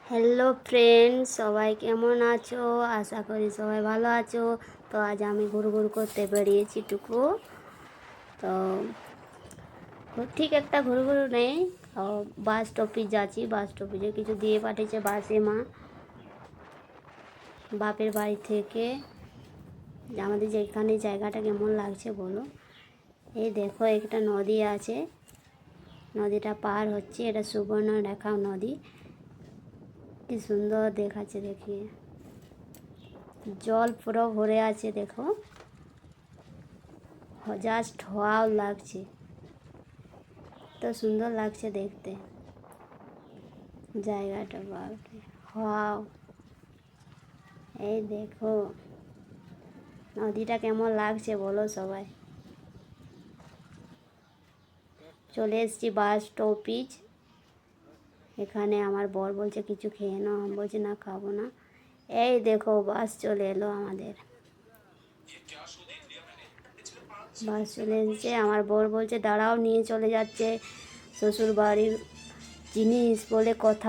Hello friends, সবাই কেমন আছো? আশা করি সবাই ভালো আছো। তো আজ আমি ঘুরঘুর করতে বেরিয়েছি টুকু। তো ঠিক একটা ঘুরঘুর নেই, বাস স্টপেজ যাচ্ছি। বাস স্টপেজে কিছু দিয়ে পাঠিয়েছে বাসে মা বাপের বাড়ি থেকে। আমাদের যেখানে জায়গাটা কেমন লাগছে বলো। এই দেখো একটা নদী আছে, নদীটা পার হচ্ছে। এটা সুবর্ণরেখা নদী। কি সুন্দর দেখাচ্ছে, দেখিয়ে জল পুরো ভরে আছে। দেখো, জাস্ট ওয়াও লাগছে, তো সুন্দর লাগছে দেখতে জায়গাটা। বাপরে ওয়াও! এই দেখো নদীটা কেমন লাগছে বলো সবাই। চলে এসেছি বাস স্টপেজ। এখানে আমার বর বলছে কিছু খেয়ে নাও, আমি বলছি না, খাবো না। এই দেখো বাস চলে এলো আমাদের। বাস চলে এসেছে। আমার বর বলছে দাঁড়াও, নিয়ে চলে যাচ্ছে শ্বশুর বাড়ির জিনিস বলে কথা।